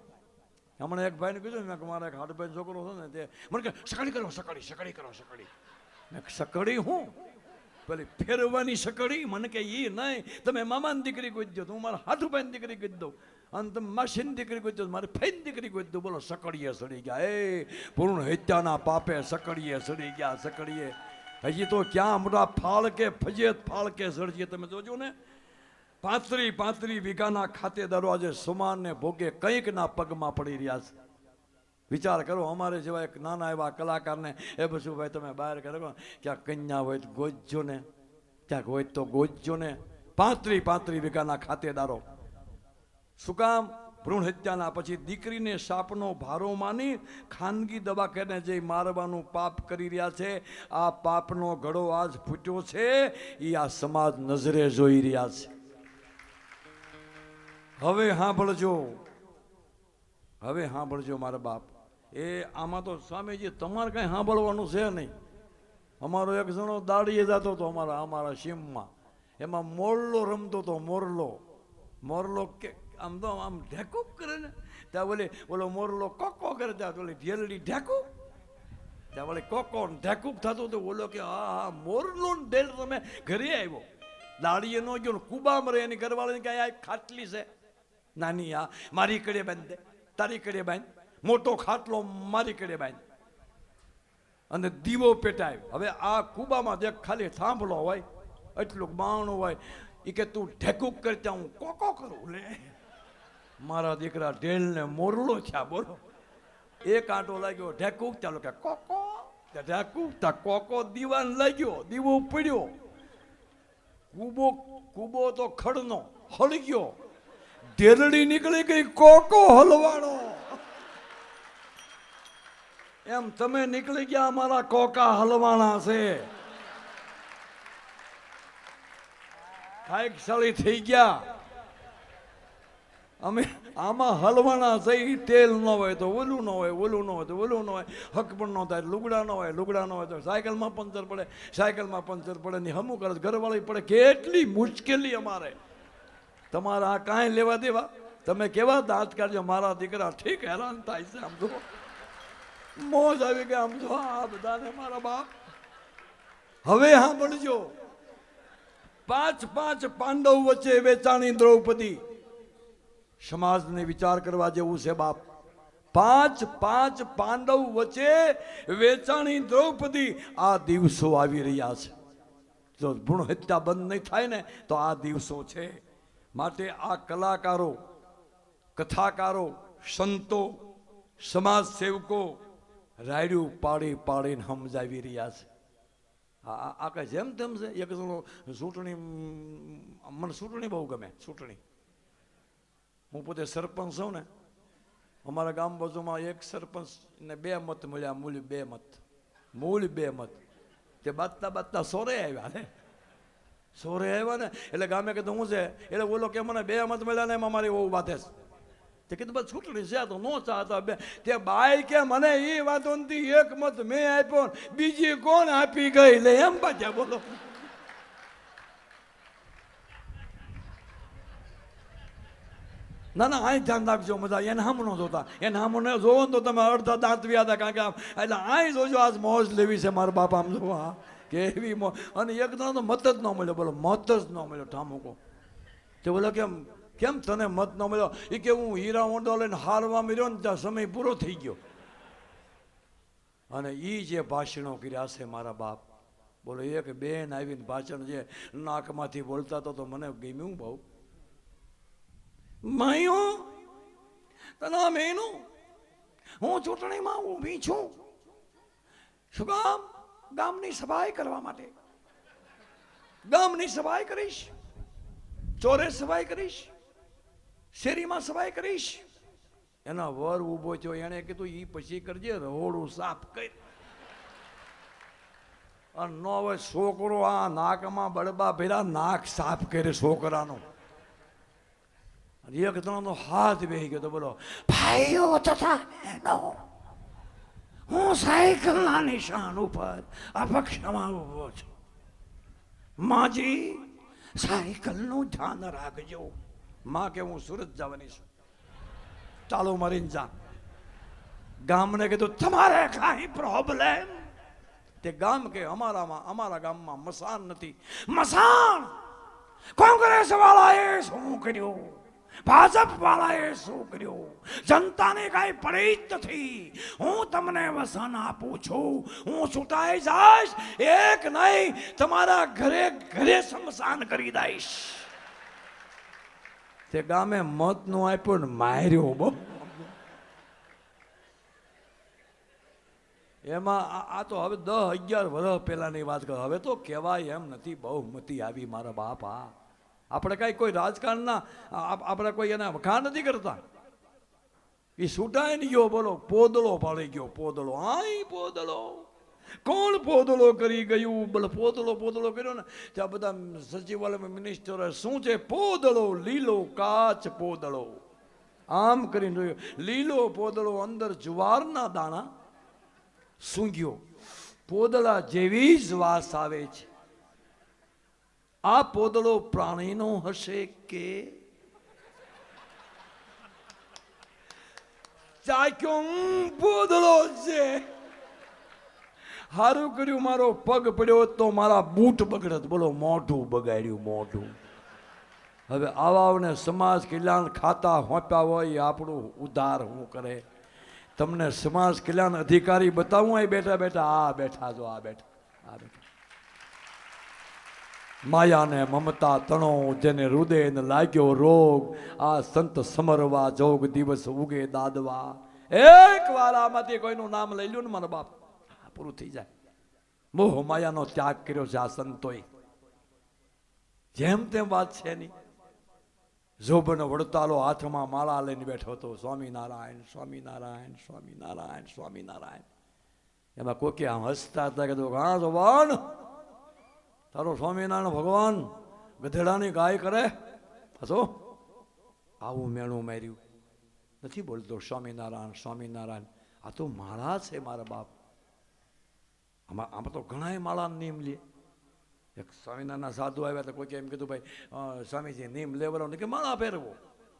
હમણાં એક ભાઈને કીધું ને કે મારા એક હાડભાઈ છોકરો છે ને, તે મને કે સકડી કરો, સકડી કરો. સકડી હું પેલી ફેરવાની સકડી? મને કે ઈ નહીં, તમે મામાની દીકરી ગોતી દો, હું મારા હાથુભાઈની દીકરી ગોતી દઉં, અને તમે માસીની દીકરી ગોતી દો, મારી ફઈની દીકરી ગોતી દો. બોલો, સકડીએ સડી ગયા. એ પૂર્ણ હત્યાના પાપે સકડીએ સડી ગયા. સકડીએ હજી તો ક્યાં મોટા ફાળકે ફજેત ફાળકે સડજીએ. તમે જોજો ને, 35 વીઘાના ખાતેદારો આજે સમાનને ભોગે કંઈક ના પગમાં પડી રહ્યા છે. વિચાર કરો, અમારે જેવા એક નાના એવા કલાકારને એ બધું ભાઈ તમે બહાર કરો, ક્યાંક કન્યા હોય તો ગોજજો ને, ક્યાંક હોય તો ગોજજો ને. 35 વીઘાના ખાતેદારો. શું કામ? ભ્રૂણ હત્યાના. પછી દીકરીને સાપનો ભારો માની ખાનગી દવાખાને જઈ મારવાનું પાપ કરી રહ્યા છે. આ પાપનો ઘડો આજ ફૂટ્યો છે, એ આ સમાજ નજરે જોઈ રહ્યા છે. હવે સાંભળજો મારા બાપ. એ આમાં તો સ્વામીજી તમારે કઈ સાંભળવાનું છે નહીં. અમારો એક જણો દાડીએ જતો હતો અમારા સીમમાં, એમાં મોરલો રમતો હતો. મોરલો મોરલો કે આમ તો આમ ઢેકુક કરે ને ત્યાં બોલે ઓલો મોરલો કોકો કરે ત્યાં ઓલી ઢેલડી ઢેકુક ત્યાં બોલે કોકો ઢેકુક થતું તો ઓલો કે હા મોરલો ને ઢેલ તમે ઘરે આવ્યો દાડીએ ન ગયો ને કુબામાં રહે એની ઘરવાળાની કાંઈ આ ખાટલી છે નાની આ મારી કડે બાંધ દે તારી કડે બાંધ મોટો ખાટલો મારી કડે બાંધ અને દીવો પેટાય હવે આ કુબામાં દેખ ખાલી થાંભલો હોય એટલું બાણું હોય એ કે તું ઢેકુક કરતા હું કોકો કરું લે મારા દીકરા ઢેલ ને મોરલો છે બોલો એક આંટો લાગ્યો ઢેકુક ચાલો કે કોકો ઢેકુક તા કોકો દીવાન લાગ્યો દીવો પડ્યો કુબો તો ખડનો હળગ્યો ઢેલડી નીકળી ગઈ કોકો હલવાડો એમ તમે નીકળી ગયા અમારા કોકા હલવાણા છે ખાઈક સળી થઈ ગયા અમે આમાં હલવાણા છે તેલ ન હોય તો ઓલું ન હોય ઓલું ન હોય તો ઓલું ન હોય હક પણ ન થાય લુગડા ન હોય લુગડા ન હોય તો સાયકલમાં પંચર પડે ને હમું કરે ઘરવાળી પડે કેટલી મુશ્કેલી અમારે તમારે આ કાંઈ લેવા દેવા તમે કેવા દાંત કાઢજો મારા દીકરા ઠીક હેરાન થાય છે આમ તો મોજ આવી ગયા આમ તો આ બધાને મારા બાપ હવે સાંભળજો 5 પાંડવ વચ્ચે વેચાણી દ્રૌપદી સમાજને વિચાર કરવા જેવું છે બાપ 5 પાંડવ વચ્ચે વેચાણી દ્રૌપદી આ દિવસો આવી રહ્યા છે જો ભ્રૂણ હત્યા બંધ નહીં થાય ને તો આ દિવસો છે માટે આ કલાકારો કથાકારો સંતો સમાજ સેવકો રાયડું પાડીને સમજાવી રહ્યા છે આ કઈ જેમ તેમ છે એક ચૂંટણી મને ચૂંટણી બહુ ગમે ચૂંટણી હું પોતે સરપંચ છું ને અમારા ગામ બાજુમાં એક સરપંચ ને 2 મત મળ્યા મૂળ 2 મત તે બાતતા સોરે આવ્યા ને ને એટલે ગામે કીધું હું છે એટલે બોલો કે મને 2 મત મળ્યા ને એમાં મારી બહુ વાતે તે કીધું બસ છૂટણી છે તો નો ચાહતા બે તે બાઈ કે મને એ વાતો નથી 1 મત મેં આપ્યો બીજી કોણ આપી ગઈ લે એમ પાછા બોલો ના આ ધ્યાન રાખજો મજા એને હામ નો જોતા એને હામ ન જોવો તો તમે અડધા દાંત વ્યાતા કારણ કે એટલે આ જોજો આજ મોજ લેવી છે મારા બાપા આમ જો હા કેવી મોજ અને એક તો મત જ ન મળ્યો બોલો મત જ ન મળ્યો ઠામુકો તે બોલો કેમ તને મત ન મળ્યો એ કે હું હીરા ઊંડો લઈને હારવા મળ્યો ને ત્યાં સમય પૂરો થઈ ગયો અને એ જે ભાષણો કર્યા છે મારા બાપ બોલો એક બેન આવીને ભાષણ જે નાકમાંથી બોલતા તો મને ગમ્યું બહુ માયો તના મેનું હું ચૂંટણીમાં ઊભી છું શું ગામની સફાઈ કરવા માટે ગામની સફાઈ કરીશ ચોરે સફાઈ કરીશ શેરીમાં સફાઈ કરીશ એના વર ઊભો થયો એને કીધું ઈ પછી કરજે રહોડું સાફ કરી અને નો હવે છોકરો આ નાકમાં બળબા ભેરા નાક સાફ કરે છોકરાનો એક જણાનો હાથ બેહી ગયો તો બોલો ભાઈઓ તથા બહેનો હું સાયકલના નિશાન ઉપર અપક્ષમાં ઉભો છું માજી સાયકલનું ધ્યાન રાખજો માં કે હું સુરત જવાની છું ચાલો મારીને જા ગામને કીધું તમારે કાંઈ પ્રોબ્લેમ તે ગામ કે અમારા ગામમાં મસાન નથી મસાન કોંગ્રેસ વાળાએ શું કર્યું ભાજપ વાળાએ શું કર્યું જનતાને કાંઈ પડી જ નથી હું તમને વસન આપું છું હું છૂટાઈ જઈશ એક નહીં તમારા ઘરે ઘરે શમશાન કરી દઈશ તે ગામે મત નું આપ્યો ને માર્યો બહુ એમાં આ તો હવે 10-11 વર્ષ પહેલાની વાત કરો હવે તો કહેવાય એમ નથી બહુમતી આવી મારા બાપા આપણે કઈ કોઈ રાજકારણના આપણે કોઈ એના વખાણ નથી કરતા એ છૂટાય નહીં ગયો બોલો પોદળો પાડી ગયો પોદળો પોદળો કોણ પોદળો કરી ગયું બોલો પોદળો કર્યો ને ત્યાં બધા સચિવાલયમાં મિનિસ્ટરો શું છે પોદળો લીલો કાચ પોદળો આમ કરીને જોયું લીલો પોદળો અંદર જુવારના દાણા સૂંઘ્યો પોદળા જેવી જ વાસ આવે છે આ પોદળો પ્રાણીનો હશે કે ચાક્યો પૂતળો છે. હારું કર્યું મારો પગ પડ્યો તો મારા બૂટ બગડત. બોલો, મોઢું બગાડ્યું, મોઢું. હવે આવાને સમાજ કલ્યાણ ખાતા હોપ્યા હોય એ આપણું ઉદ્ધાર હું કરે. તમને સમાજ કલ્યાણ અધિકારી બતાવું અહીં બેઠા બેઠા. આ બેઠા જો, આ બેઠા, આ બેઠા. માયાને મમતા તણો જેને હૃદયને લાગ્યો રોગ, આ સંત સમરવા જોગ દિવસ ઉગે દાદવા. એક વાર આમાંથી કોઈનું નામ લઈ લ્યું ને મારા બાપ, પૂરું થઈ જાય. મોહ માયાનો ત્યાગ કર્યો છે આ સંતોએ. જેમ તેમ વાત છે નહીં. જોબનો વડતાલો હાથમાં માળા લઈને બેઠો હતો. સ્વામિનારાયણ, સ્વામિનારાયણ, સ્વામિનારાયણ, સ્વામિનારાયણ. એમાં કોકે આમ હસતા હતા કે હા જોવાન, તારો સ્વામિનારાયણ ભગવાન ગધેડાની ગાય કરે હસો. આવું મેણું માર્યું. નથી બોલતો સ્વામિનારાયણ, સ્વામિનારાયણ. આ તો માળા છે મારા બાપ. આમાં તો ઘણા માળા નિયમ લે. એક સ્વામિનારાયણ સાધુ આવ્યા તો કોઈ એમ કીધું ભાઈ સ્વામીજી નિયમ લેવલો ને કે માળા પહેરવો.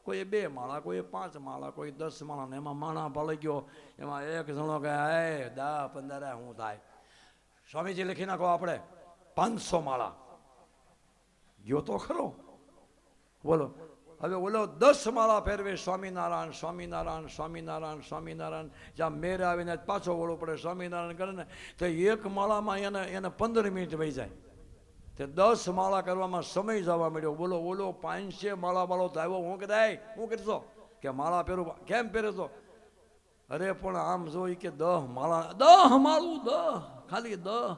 કોઈ 2 માળા, કોઈ 5 માળા, કોઈ 10 માળા ને એમાં માણા ભળી ગયો. એમાં એક જણો કહે હે 10-15 શું થાય? સ્વામીજી લખી નાખો આપણે 500 માળા. ગયો તો ખરો. બોલો, હવે ઓલો 10 માળા ફેરવે સ્વામિનારાયણ, સ્વામિનારાયણ, સ્વામિનારાયણ, સ્વામિનારાયણ. જ્યાં મેર આવીને પાછો વળો પડે સ્વામિનારાયણ કરે ને તો એક માળામાં એને 15 મિનિટ વહી જાય. તે 10 માળા કરવામાં સમય જવા મળ્યો. બોલો, ઓલો 500 માળા વાળો તો આવ્યો. હું કહેતા હું કરશો કે માળા પહેરું? કેમ પહેરશો? અરે પણ આમ જોઈ કે 10 માળા, 10 માળું, 10 ખાલી 10.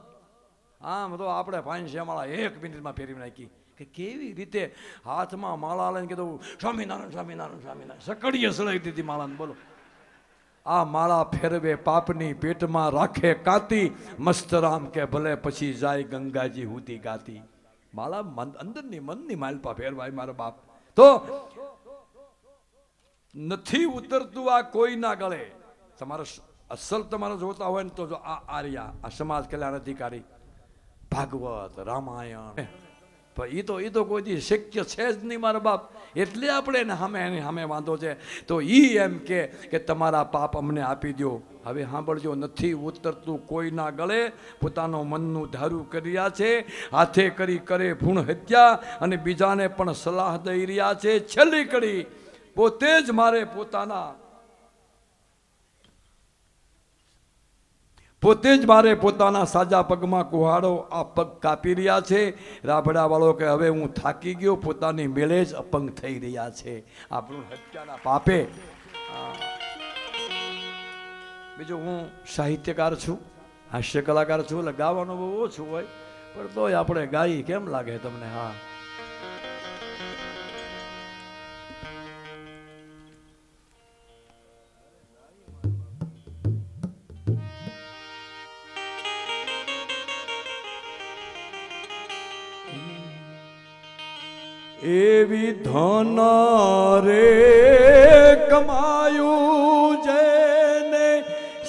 આમ તો આપણે 500 માળા 1 મિનિટમાં ફેરવી નાખી. કે કેવી રીતે હાથમાં માળા લઈને કીધું સ્વામિનારાયણ, સ્વામિનારાયણ, સ્વામિનારાયણ. સકડીએ સળાવી દીધી માળાને. બોલો, આ માળા ફેરવે પાપની પેટમાં રાખે કાતી. મસ્તરામ કે ભલે પછી જાય ગંગાજી હુતી ગાતી. માળા અંદરની મનની માલપા ફેરવાય મારા બાપ. તો નથી ઉતરતું આ કોઈના ગળે. તમારે અસલ તમારે જોતા હોય ને તો જો આ આર્યા, આ સમાજ કલ્યાણ અધિકારી, ભાગવત, રામાયણ, એ તો કોઈ દી શક્ય છે જ નહીં મારા બાપ. એટલે આપણે એને સામે વાંધો છે. તો એમ કે તમારા પાપ અમને આપી દો. હવે સાંભળજો, નથી ઉતરતું કોઈના ગળે. પોતાનો મનનું ધારું કરી રહ્યા છે. હાથે કરી કરે ભૂણ હત્યા અને બીજાને પણ સલાહ દઈ રહ્યા છે. છેલ્લી કડી પોતે જ મારે પોતાના સાજા પગમાં કુહાડો આ પગ કાપી રહ્યા છે. રાભડા વાળો કે હવે હું થાકી ગયો, પોતાની મેળે જ અપંગ થઈ રહ્યા છે આપણું હત્યાના પાપે. બીજું, હું સાહિત્યકાર છું, હાસ્ય કલાકાર છું, એટલે ગાવાનું બહુ ઓછું હોય, પણ તોય આપણે ગાઈ. કેમ લાગે તમને? હા, એવી ધન રે કમાયું જેને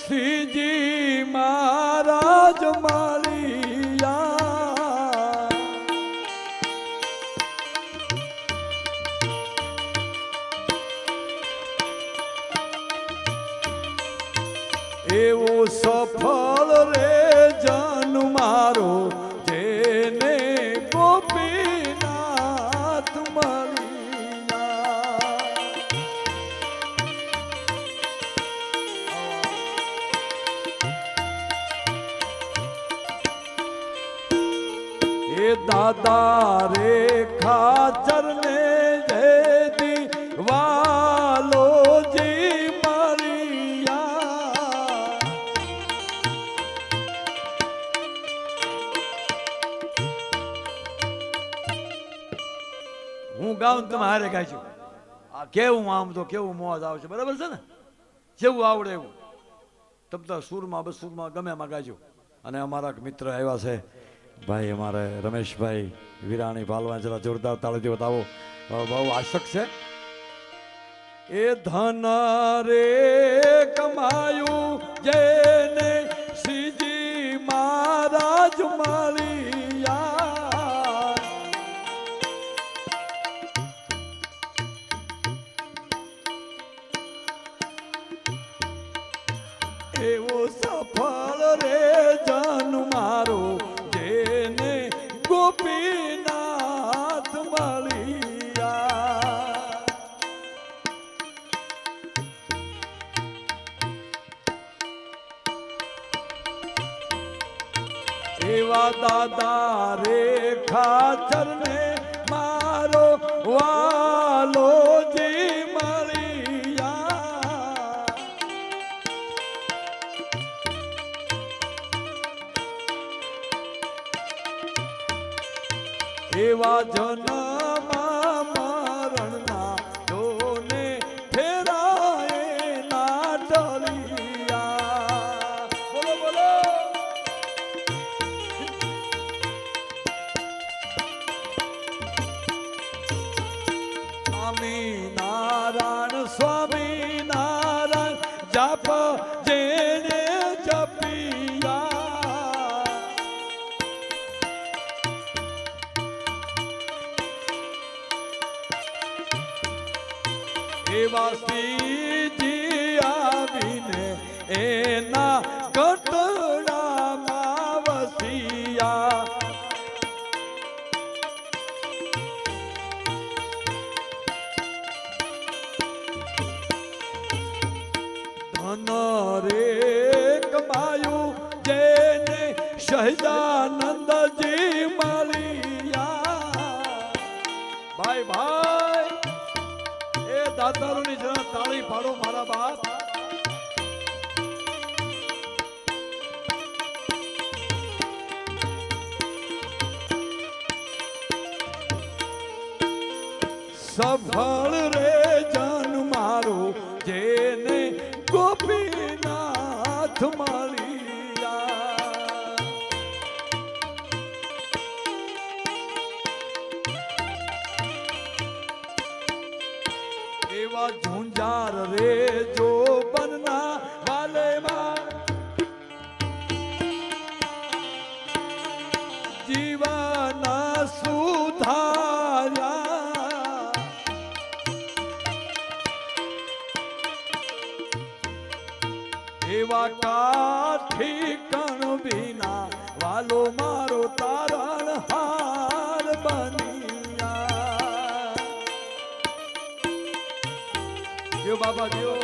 શ્રીજી મહારાજ માળિયા. એવો સફળ રે જન મારો જેને ગોપી દાદા રે ખાચર ને જયદી વાલો જી મારિયા. હું ગાઉં તમે હારે ગાઈશું. આ કેવું આમ તો કેવું મોજ આવશે. બરાબર છે ને? જેવું આવડે એવું તમ તો સુરમાં બસુરમાં ગમે એમાં ગાજો. અને અમારા મિત્ર આવ્યા છે ભાઈ, અમારે રમેશભાઈ વિરાણી પાલવા, જરા જોરદાર તાળીથી બતાવો. બહુ આશક છે. એ ધન રે કમાયું જેને શ્રીજી મહારાજ માળિયા. એવો સફળ રે જન મારો જેને ગોપીનાથ મળ્યા. એવા દાદા રે ખાચર ને મારો વાલો જી મળ્યા. એવા જન્મ મરણના જોને ફેરાય ના ટળિયા. બોલો બોલો. સ્વામિનારાયણ સ્વામિનારાયણ જપ જેને જપિયા. એવા શ્રીજી આવીને એના કટડામાં વસિયા. ધન રે કમાયું જેને સહજાનંદજી મળ્યા. ભાઈ ભાઈ એ દાતારોની જરા તાળી પાડો મારા બાપ. સફળ રે જન મારો જેને ગોપીનાથ મળ્યા. એવા ઝુંઝાર રે જો બનના વાલેમાં જીવન સુધાર્યા. એવા કાઠી કણ વિના વાલો મારો તારણ હાર બન્યા. જો બાબા જો